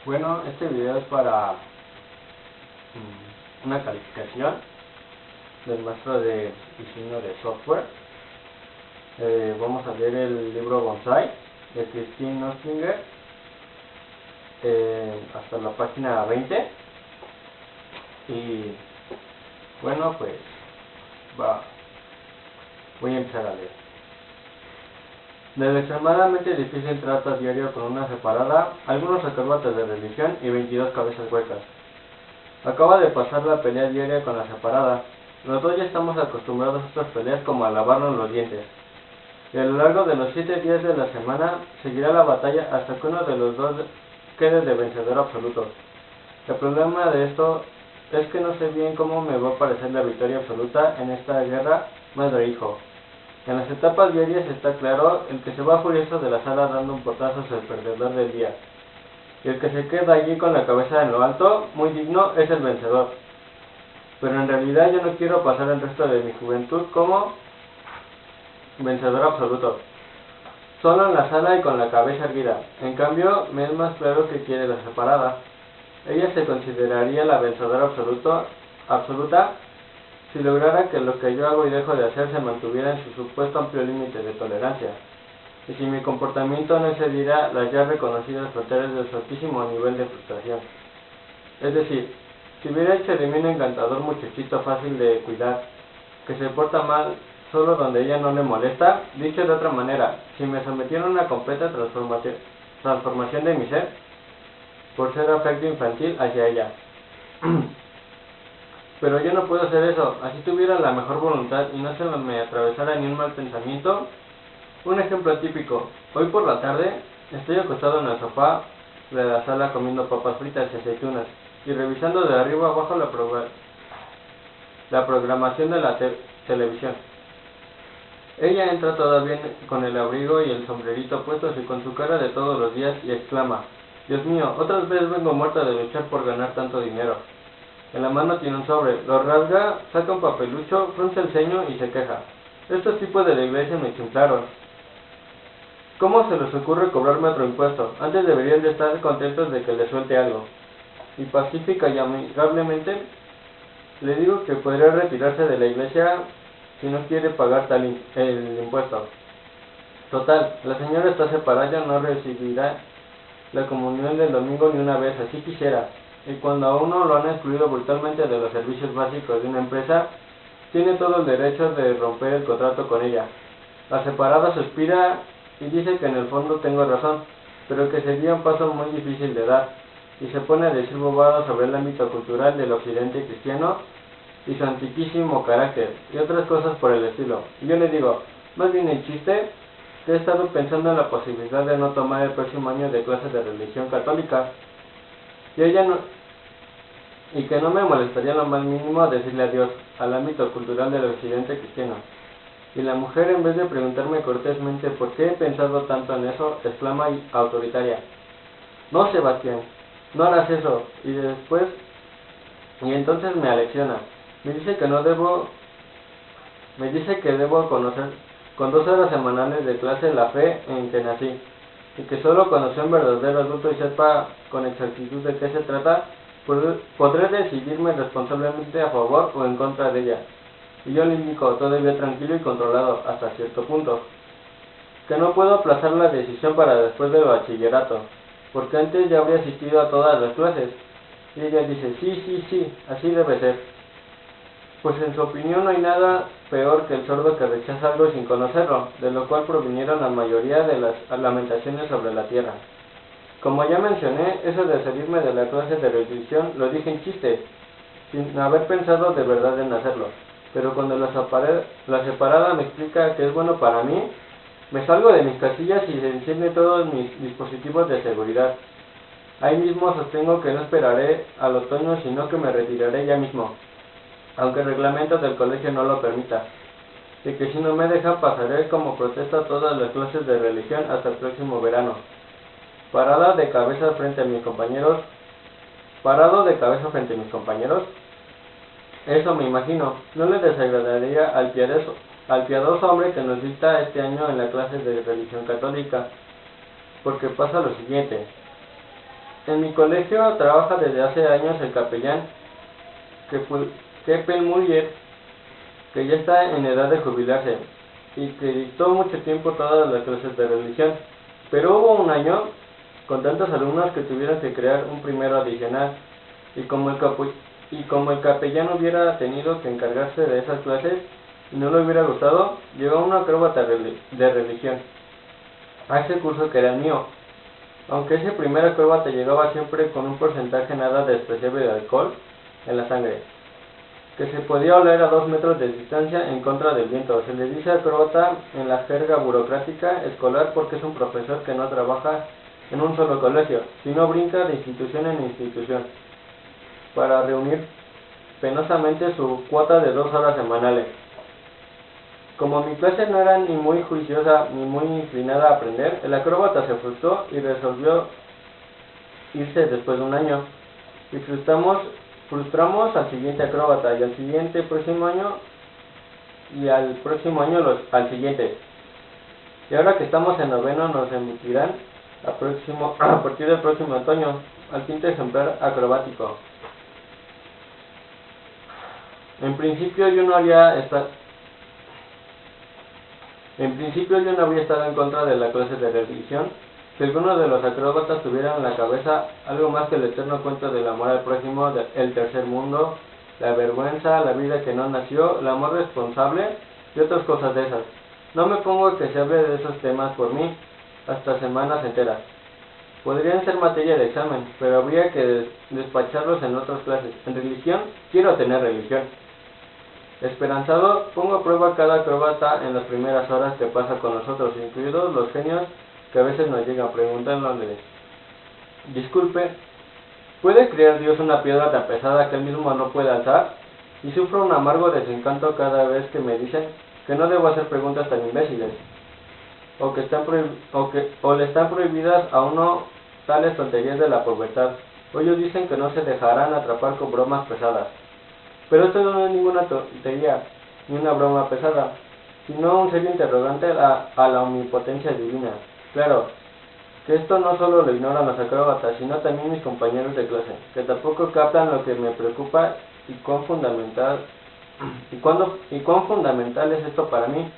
Bueno, este video es para una calificación del maestro de diseño de software. Vamos a leer el libro Bonsai de Christine Nöstlinger hasta la página 20. Y bueno, pues voy a empezar a leer. Del extremadamente difícil trato diario con una separada, algunos acróbatas de religión y 22 cabezas huecas. Acaba de pasar la pelea diaria con la separada. Los dos ya estamos acostumbrados a estas peleas como a lavarnos los dientes. Y a lo largo de los 7 días de la semana seguirá la batalla hasta que uno de los dos quede de vencedor absoluto. El problema de esto es que no sé bien cómo me va a parecer la victoria absoluta en esta guerra madre-hijo. En las etapas diarias está claro, el que se va furioso de la sala dando un portazo es el perdedor del día. Y el que se queda allí con la cabeza en lo alto, muy digno, es el vencedor. Pero en realidad yo no quiero pasar el resto de mi juventud como vencedor absoluto, solo en la sala y con la cabeza erguida. En cambio, me es más claro que quiere la separada. Ella se consideraría la vencedora absoluta si lograra que lo que yo hago y dejo de hacer se mantuviera en su supuesto amplio límite de tolerancia, y si mi comportamiento no excediera las ya reconocidas fronteras de su altísimo nivel de frustración. Es decir, si hubiera hecho de mí un encantador muchachito fácil de cuidar, que se porta mal solo donde ella no le molesta, dicho de otra manera, si me sometiera a una completa transformación de mi ser, por ser afecto infantil hacia ella. Pero yo no puedo hacer eso, así tuviera la mejor voluntad y no se me atravesara ni un mal pensamiento. Un ejemplo típico, hoy por la tarde estoy acostado en el sofá de la sala comiendo papas fritas y aceitunas y revisando de arriba abajo la programación de la televisión. Ella entra todavía con el abrigo y el sombrerito puestos y con su cara de todos los días y exclama: Dios mío, otras veces vengo muerta de luchar por ganar tanto dinero. En la mano tiene un sobre, lo rasga, saca un papelucho, frunce el ceño y se queja. Estos tipos de la iglesia me chiflaron. ¿Cómo se les ocurre cobrarme otro impuesto? Antes deberían de estar contentos de que les suelte algo. Y pacífica y amigablemente le digo que podría retirarse de la iglesia si no quiere pagar el impuesto. Total, la señora está separada, ya no recibirá la comunión del domingo ni una vez, así quisiera. Y cuando a uno lo han excluido brutalmente de los servicios básicos de una empresa, tiene todo el derecho de romper el contrato con ella. La separada suspira y dice que en el fondo tengo razón, pero que sería un paso muy difícil de dar, y se pone a decir bobadas sobre el ámbito cultural del occidente cristiano y su antiquísimo carácter, y otras cosas por el estilo. Y yo le digo, más bien el chiste, que he estado pensando en la posibilidad de no tomar el próximo año de clases de religión católica, y ella no, y que no me molestaría lo más mínimo decirle adiós al ámbito cultural del occidente cristiano. Y la mujer, en vez de preguntarme cortésmente por qué he pensado tanto en eso, exclama autoritaria: No, Sebastián, no harás eso. Y entonces me alecciona. Me dice que debo conocer con 2 horas semanales de clase la fe en que nací, y que solo cuando sea un verdadero adulto y sepa con exactitud de qué se trata, podré decidirme responsablemente a favor o en contra de ella. Y yo le indico, todavía tranquilo y controlado hasta cierto punto, que no puedo aplazar la decisión para después del bachillerato, porque antes ya habría asistido a todas las clases. Y ella dice, sí, así debe ser. Pues en su opinión no hay nada peor que el sordo que rechaza algo sin conocerlo, de lo cual provinieron la mayoría de las lamentaciones sobre la tierra. Como ya mencioné, eso de salirme de la clase de religión lo dije en chiste, sin haber pensado de verdad en hacerlo. Pero cuando la separada me explica que es bueno para mí, me salgo de mis casillas y se encienden todos mis dispositivos de seguridad. Ahí mismo sostengo que no esperaré al otoño, sino que me retiraré ya mismo, aunque el reglamento del colegio no lo permita, y que si no me deja pasaré como protesta todas las clases de religión hasta el próximo verano. Parado de cabeza frente a mis compañeros, eso me imagino, no le desagradaría al piadoso hombre que nos dicta este año en la clase de religión católica, porque pasa lo siguiente. En mi colegio trabaja desde hace años el capellán Keppel-Muller, que ya está en edad de jubilarse y que dictó mucho tiempo todas las clases de religión. Pero hubo un año con tantos alumnos que tuvieron que crear un primero adicional, y como el capellán hubiera tenido que encargarse de esas clases y no le hubiera gustado, llegó una acróbata de religión a ese curso que era el mío. Aunque ese primer acróbata llegaba siempre con un porcentaje nada despreciable de alcohol en la sangre, que se podía oler a 2 metros de distancia en contra del viento. Se le dice acróbata en la jerga burocrática escolar porque es un profesor que no trabaja en un solo colegio, sino brinca de institución en institución para reunir penosamente su cuota de 2 horas semanales. Como mi clase no era ni muy juiciosa ni muy inclinada a aprender, el acróbata se frustró y resolvió irse después de un año. Y frustramos al siguiente acróbata y al siguiente próximo año y al próximo año al siguiente. Y ahora que estamos en noveno nos emitirán a partir del próximo otoño al quinto ejemplar acrobático. En principio yo no había estado en contra de la clase de religión, si algunos de los acróbatas tuvieran en la cabeza algo más que el eterno cuento del amor al prójimo, el tercer mundo, la vergüenza, la vida que no nació, el amor responsable y otras cosas de esas. No me pongo a que se hable de esos temas por mí hasta semanas enteras. Podrían ser materia de examen, pero habría que despacharlos en otras clases. En religión, quiero tener religión. Esperanzado, pongo a prueba cada acróbata en las primeras horas que pasa con nosotros, incluidos los genios que a veces nos llegan preguntándoles: disculpe, ¿puede crear Dios una piedra tan pesada que él mismo no puede alzar? Y sufro un amargo desencanto cada vez que me dicen que no debo hacer preguntas tan imbéciles, o le están prohibidas a uno tales tonterías de la pubertad, o ellos dicen que no se dejarán atrapar con bromas pesadas. Pero esto no es ninguna tontería, ni una broma pesada, sino un serio interrogante a la omnipotencia divina. Claro, que esto no solo lo ignoran los acróbatas, sino también mis compañeros de clase, que tampoco captan lo que me preocupa y cuán fundamental es esto para mí.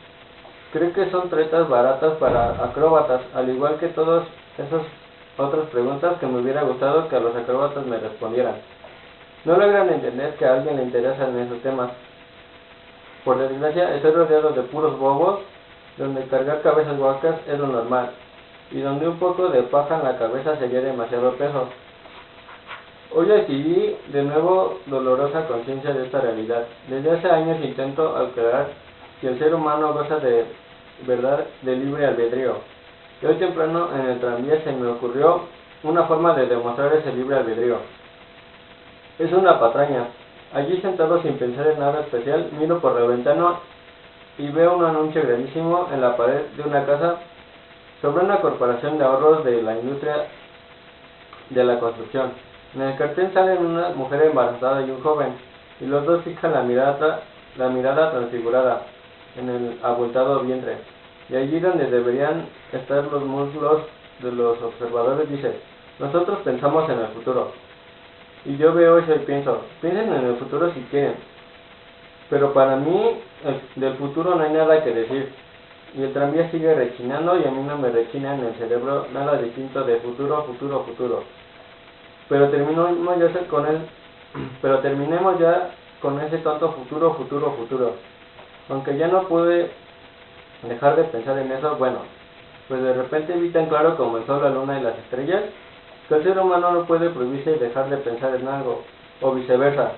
Creo que son tretas baratas para acróbatas, al igual que todas esas otras preguntas que me hubiera gustado que a los acróbatas me respondieran. No logran entender que a alguien le interesan esos temas. Por desgracia, estoy rodeado de puros bobos, donde cargar cabezas huecas es lo normal, y donde un poco de paja en la cabeza sería demasiado peso. Hoy adquirí de nuevo dolorosa conciencia de esta realidad. Desde hace años intento aclarar que el ser humano goza de verdad de libre albedrío. Y hoy temprano en el tranvía se me ocurrió una forma de demostrar ese libre albedrío. Es una patraña. Allí sentado sin pensar en nada especial, miro por la ventana y veo un anuncio grandísimo en la pared de una casa sobre una corporación de ahorros de la industria de la construcción. En el cartel salen una mujer embarazada y un joven, y los dos fijan la mirada transfigurada en el abultado vientre. Y allí donde deberían estar los muslos de los observadores dice: nosotros pensamos en el futuro. Y yo veo eso y pienso: piensen en el futuro si quieren, pero para mí del futuro no hay nada que decir. Y el tranvía sigue rechinando y a mí no me rechina en el cerebro nada distinto de futuro, futuro, futuro. Pero terminemos ya con ese tonto futuro, futuro, futuro. Aunque ya no pude dejar de pensar en eso, bueno, pues de repente vi tan claro como el sol, la luna y las estrellas, que el ser humano no puede prohibirse y dejar de pensar en algo, o viceversa,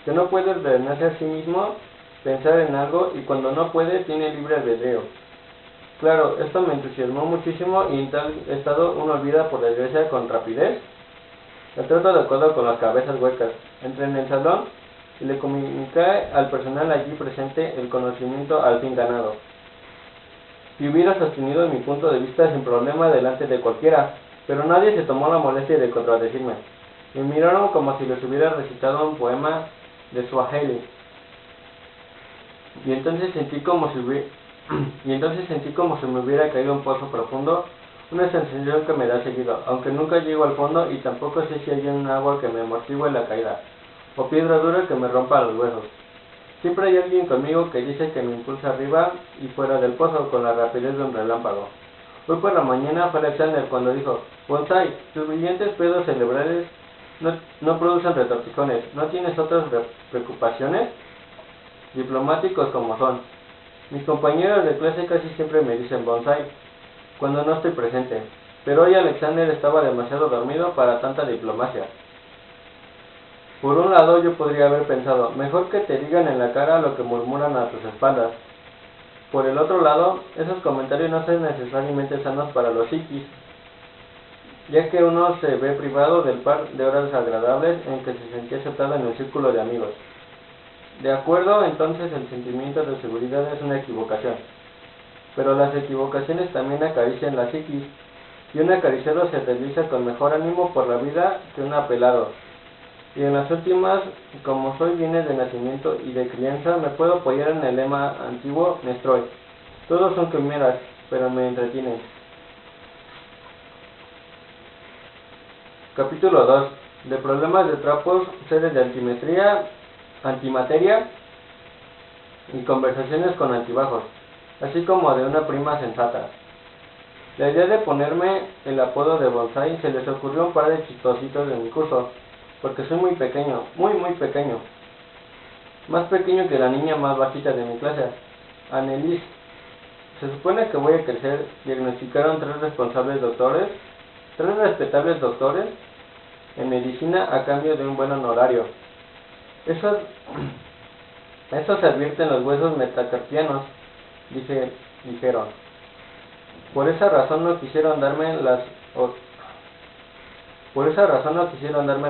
que no puede ordenarse a sí mismo pensar en algo, y cuando no puede tiene libre albedrío. Claro, esto me entusiasmó muchísimo, y en tal estado uno olvida por desgracia con rapidez el trato de acuerdo con las cabezas huecas. Entré en el salón y le comuniqué al personal allí presente el conocimiento al fin ganado. Y hubiera sostenido mi punto de vista sin problema delante de cualquiera, pero nadie se tomó la molestia de contradecirme. Me miraron como si les hubiera recitado un poema de Swahili. Y entonces sentí como si me hubiera caído un pozo profundo, una sensación que me da seguido, aunque nunca llego al fondo y tampoco sé si hay un agua que me amortigue la caída, o piedra dura que me rompa los huesos. Siempre hay alguien conmigo que dice que me impulsa arriba y fuera del pozo con la rapidez de un relámpago. Hoy por la mañana fue Alexander cuando dijo: Bonsai, tus brillantes pedos cerebrales no producen retortijones, ¿no tienes otras preocupaciones? Diplomáticos como son. Mis compañeros de clase casi siempre me dicen Bonsai cuando no estoy presente, pero hoy Alexander estaba demasiado dormido para tanta diplomacia. Por un lado yo podría haber pensado, mejor que te digan en la cara lo que murmuran a tus espaldas. Por el otro lado, esos comentarios no son necesariamente sanos para los psiquis, ya que uno se ve privado del par de horas agradables en que se sentía aceptado en el círculo de amigos. De acuerdo, entonces el sentimiento de seguridad es una equivocación, pero las equivocaciones también acarician la psiquis, y un acariciado se desliza con mejor ánimo por la vida que un apelado. Y en las últimas, como soy bienes de nacimiento y de crianza, me puedo apoyar en el lema antiguo Nestroy. Todos son quimeras, pero me entretienen. Capítulo 2. De problemas de trapos, seres de antimateria y conversaciones con altibajos, así como de una prima sensata. La idea de ponerme el apodo de Bonsai se les ocurrió a un par de chistositos de mi curso, porque soy muy pequeño, muy pequeño. Más pequeño que la niña más bajita de mi clase, Annelies. Se supone que voy a crecer, diagnosticaron tres respetables doctores en medicina a cambio de un buen honorario. Eso se advierte en los huesos metacarpianos, dijeron. Por esa razón no quisieron darme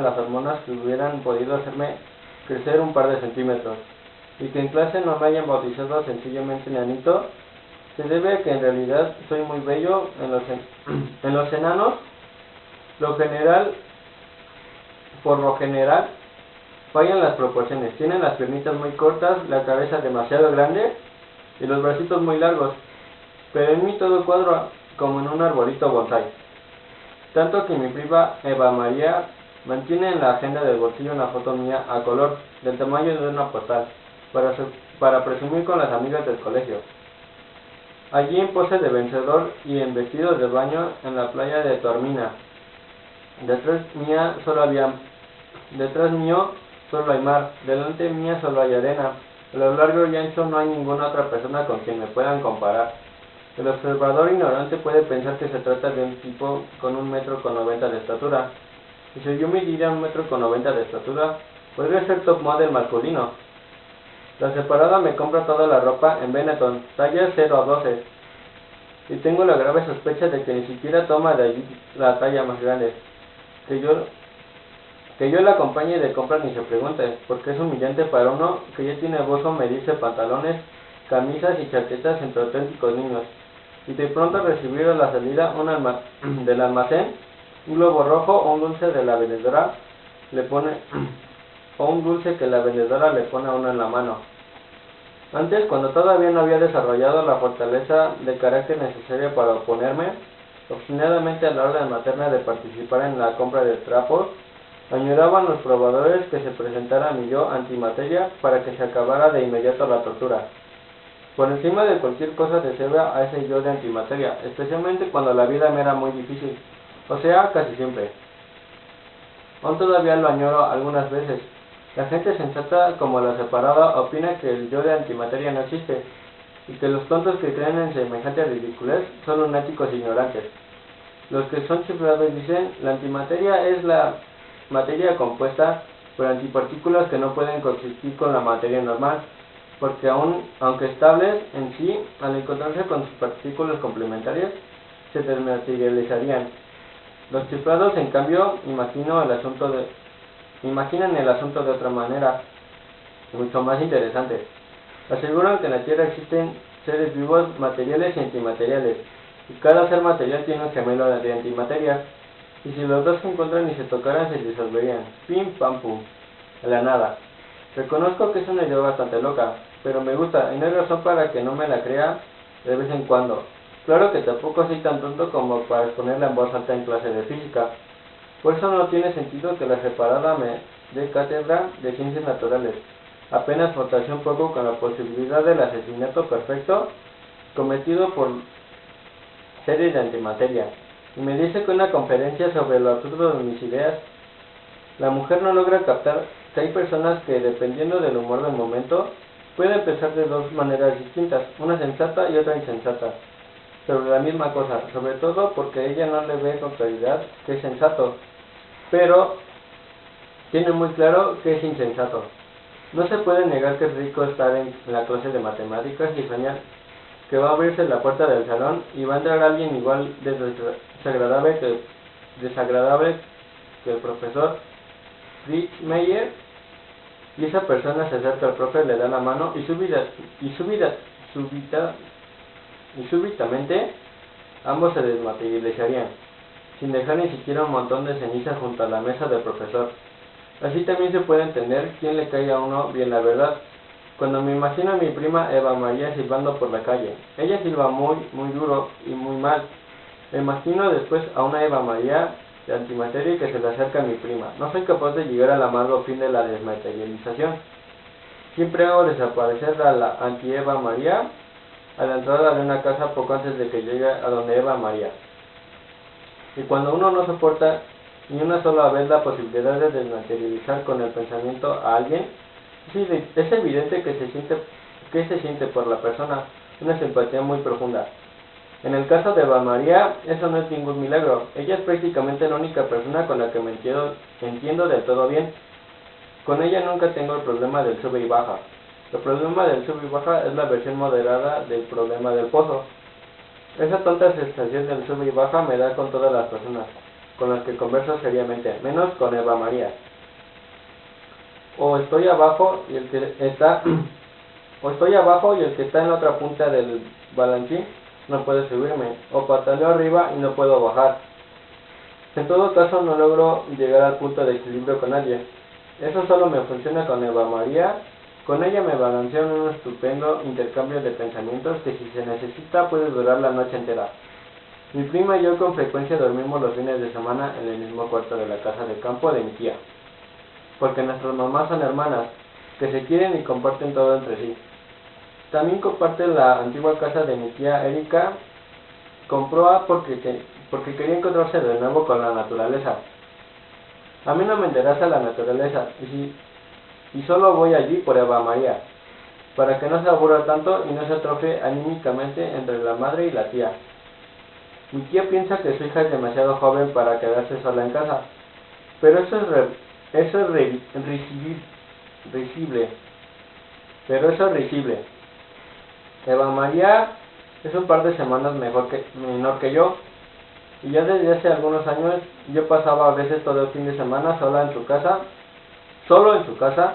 las hormonas que hubieran podido hacerme crecer un par de centímetros. Y que en clase no me hayan bautizado sencillamente Nanito, se debe a que en realidad soy muy bello. En los enanos, por lo general, fallan las proporciones. Tienen las piernitas muy cortas, la cabeza demasiado grande y los bracitos muy largos. Pero en mí todo cuadra como en un arbolito bonsai. Tanto que mi prima Eva María mantiene en la agenda del bolsillo una foto mía a color, del tamaño de una postal, para presumir con las amigas del colegio. Allí en pose de vencedor y en vestido de baño en la playa de Tormina. Detrás mío solo hay mar, delante mía solo hay arena. A lo largo y ancho no hay ninguna otra persona con quien me puedan comparar. El observador ignorante puede pensar que se trata de un tipo con 1,90 m de estatura. Y si yo midiera 1,90 m de estatura, podría ser top model masculino. La separada me compra toda la ropa en Benetton, talla 0 a 12. Y tengo la grave sospecha de que ni siquiera toma de allí la talla más grande. Que yo la acompañe de compras ni se pregunte, porque es humillante para uno que ya tiene gozo medirse pantalones, camisas y chaquetas entre auténticos niños. Y de pronto recibir a la salida del almacén un globo rojo o un dulce de la vendedora o un dulce que la vendedora le pone a uno en la mano. Antes, cuando todavía no había desarrollado la fortaleza de carácter necesaria para oponerme obstinadamente a la orden materna de participar en la compra de trapos, añoraban los probadores que se presentara mi yo antimateria para que se acabara de inmediato la tortura. Por encima de cualquier cosa deseaba a ese yo de antimateria, especialmente cuando la vida me era muy difícil, o sea, casi siempre. Aún todavía lo añoro algunas veces. La gente sensata como la separada opina que el yo de antimateria no existe, y que los tontos que creen en semejante ridiculez son lunáticos ignorantes. Los que son chiflados dicen, la antimateria es la materia compuesta por antipartículas que no pueden coexistir con la materia normal, porque aunque estables en sí, al encontrarse con sus partículas complementarias, se desmaterializarían. Los chiflados, en cambio, imaginan el asunto de otra manera, mucho más interesante. Aseguran que en la Tierra existen seres vivos materiales y antimateriales, y cada ser material tiene un gemelo de antimateria, y si los dos se encuentran y se tocaran se disolverían, pim pam pum, a la nada. Reconozco que es una idea bastante loca, pero me gusta, y no hay razón para que no me la crea de vez en cuando. Claro que tampoco soy tan tonto como para exponerla en voz alta en clase de física. Por eso no tiene sentido que la separada me dé cátedra de ciencias naturales. Apenas fantaseé un poco con la posibilidad del asesinato perfecto cometido por series de antimateria. Y me dice que una conferencia sobre lo absurdo de mis ideas, la mujer no logra captar que hay personas que, dependiendo del humor del momento, pueden pensar de dos maneras distintas, una sensata y otra insensata, sobre la misma cosa, sobre todo porque ella no le ve con claridad que es sensato, pero tiene muy claro que es insensato. No se puede negar que es rico estar en la clase de matemáticas y soñar que va a abrirse la puerta del salón y va a entrar alguien igual de desagradable que el profesor Fritz Meyer, y esa persona se acerca al profe, le da la mano y súbitamente ambos se desmaterializarían, sin dejar ni siquiera un montón de ceniza junto a la mesa del profesor. Así también se puede entender quién le cae a uno bien la verdad. Cuando me imagino a mi prima Eva María silbando por la calle, ella silba muy duro y muy mal. Me imagino después a una Eva María de antimateria que se le acerca a mi prima. No soy capaz de llegar al amargo fin de la desmaterialización. Siempre hago desaparecer a la anti-Eva María a la entrada de una casa poco antes de que llegue a donde Eva María. Y cuando uno no soporta ni una sola vez la posibilidad de desmaterializar con el pensamiento a alguien, es evidente que se siente por la persona una simpatía muy profunda. En el caso de Eva María, eso no es ningún milagro. Ella es prácticamente la única persona con la que me entiendo del todo bien. Con ella nunca tengo el problema del sube y baja. El problema del sube y baja es la versión moderada del problema del pozo. Esa tonta sensación del sube y baja me da con todas las personas con las que converso seriamente, menos con Eva María. O estoy abajo y el que está en la otra punta del balancín no puede subirme, o pataleo arriba y no puedo bajar. En todo caso no logro llegar al punto de equilibrio con nadie. Eso solo me funciona con Eva María. Con ella me balanceo en un estupendo intercambio de pensamientos que, si se necesita, puede durar la noche entera. Mi prima y yo con frecuencia dormimos los fines de semana en el mismo cuarto de la casa de campo de mi tía, porque nuestras mamás son hermanas, que se quieren y comparten todo entre sí. También comparten la antigua casa de mi tía Erika. Compró porque quería encontrarse de nuevo con la naturaleza. A mí no me interesa la naturaleza, y solo voy allí por Eva María, para que no se aburra tanto y no se atrofie anímicamente entre la madre y la tía. Mi tía piensa que su hija es demasiado joven para quedarse sola en casa, pero eso es risible. Eva María es un par de semanas menor que yo, y ya desde hace algunos años yo pasaba a veces todo el fin de semana solo en su casa,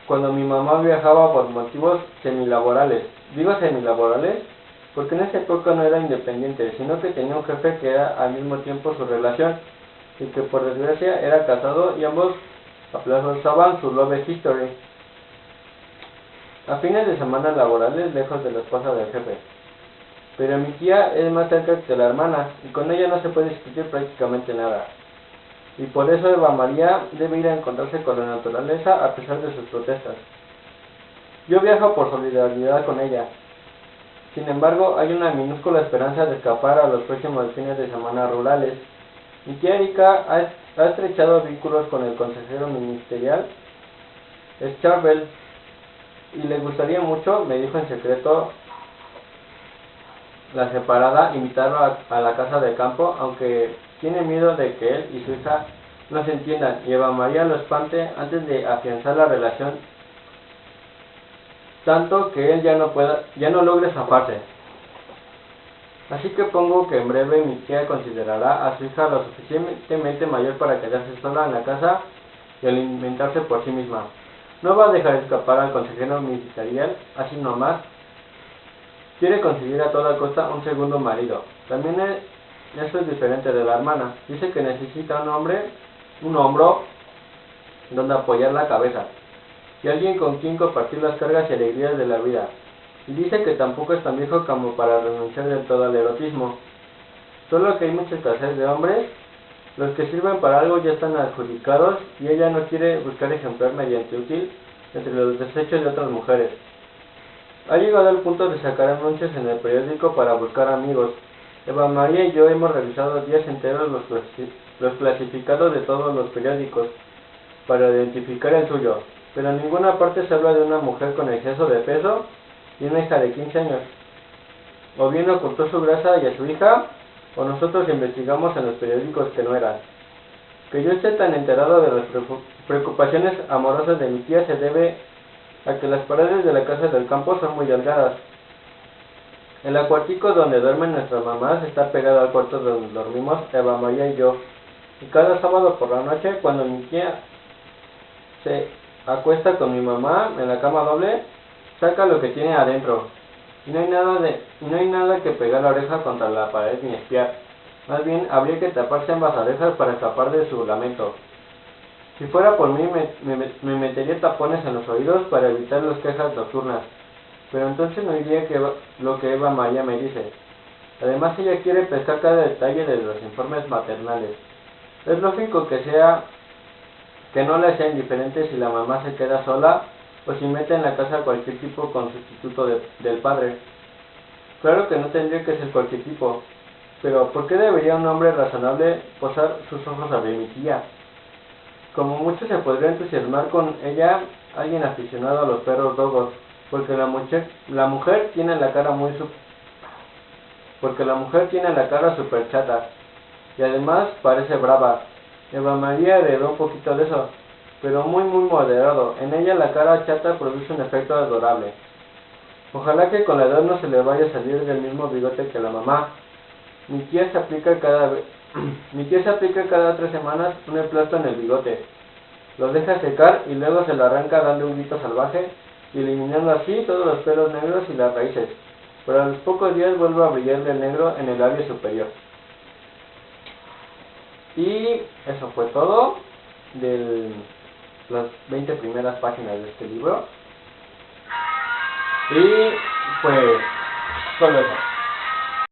cuando mi mamá viajaba por motivos semilaborales. Digo semilaborales porque en esa época no era independiente, sino que tenía un jefe que era al mismo tiempo su relación, y que por desgracia era casado, y ambos aplazaban su love history a fines de semana laborales lejos de la esposa del jefe. Pero mi tía es más cerca que la hermana, y con ella no se puede discutir prácticamente nada. Y por eso Eva María debe ir a encontrarse con la naturaleza a pesar de sus protestas. Yo viajo por solidaridad con ella. Sin embargo, hay una minúscula esperanza de escapar a los próximos fines de semana rurales. Mi tía Erika ha estrechado vínculos con el consejero ministerial Scharvel, y le gustaría mucho, me dijo en secreto la separada, invitarlo a la casa de campo, aunque tiene miedo de que él y su hija no se entiendan y Eva María lo espante antes de afianzar la relación, tanto que él ya no logre zafarse. Así que pongo que en breve mi tía considerará a su hija lo suficientemente mayor para quedarse sola en la casa y alimentarse por sí misma. No va a dejar escapar al consejero ministerial así nomás. Quiere conseguir a toda costa un segundo marido. También eso es diferente de la hermana. Dice que necesita un hombro donde apoyar la cabeza, y alguien con quien compartir las cargas y alegrías de la vida. y dice que tampoco es tan viejo como para renunciar del todo al erotismo. Solo que hay mucha escasez de hombres, los que sirven para algo ya están adjudicados y ella no quiere buscar ejemplar mediante útil entre los desechos de otras mujeres. Ha llegado al punto de sacar anuncios en el periódico para buscar amigos. Eva María y yo hemos revisado días enteros los clasificados de todos los periódicos para identificar el suyo, pero en ninguna parte se habla de una mujer con exceso de peso y una hija de 15 años. O bien ocultó su grasa y a su hija, o nosotros investigamos en los periódicos que no eran. Que yo esté tan enterado de las preocupaciones amorosas de mi tía se debe a que las paredes de la casa del campo son muy delgadas. El acuartico donde duermen nuestras mamás está pegado al cuarto donde dormimos Eva María y yo. Y cada sábado por la noche, cuando mi tía se acuesta con mi mamá en la cama doble, saca lo que tiene adentro. Y no hay nada que pegar la oreja contra la pared ni espiar. Más bien, habría que taparse ambas orejas para escapar de su lamento. Si fuera por mí, me metería tapones en los oídos para evitar las quejas nocturnas. Pero entonces no diría lo que Eva María me dice. Además, ella quiere pescar cada detalle de los informes maternales. Es lógico que no le sea indiferente si la mamá se queda sola o si mete en la casa cualquier tipo con sustituto del padre. Claro que no tendría que ser cualquier tipo, pero ¿por qué debería un hombre razonable posar sus ojos sobre mi tía? Como mucho se podría entusiasmar con ella alguien aficionado a los perros dogos, porque la mujer tiene la cara super chata, y además parece brava. Eva María heredó un poquito de eso, pero muy moderado. En ella la cara chata produce un efecto adorable. Ojalá que con la edad no se le vaya a salir del mismo bigote que la mamá. Mi tía se aplica cada 3 semanas un emplasto en el bigote. Lo deja secar y luego se lo arranca dando un grito salvaje y eliminando así todos los pelos negros y las raíces. Pero a los pocos días vuelve a brillarle el negro en el labio superior. Y eso fue todo de las 20 primeras páginas de este libro. Y pues solo eso.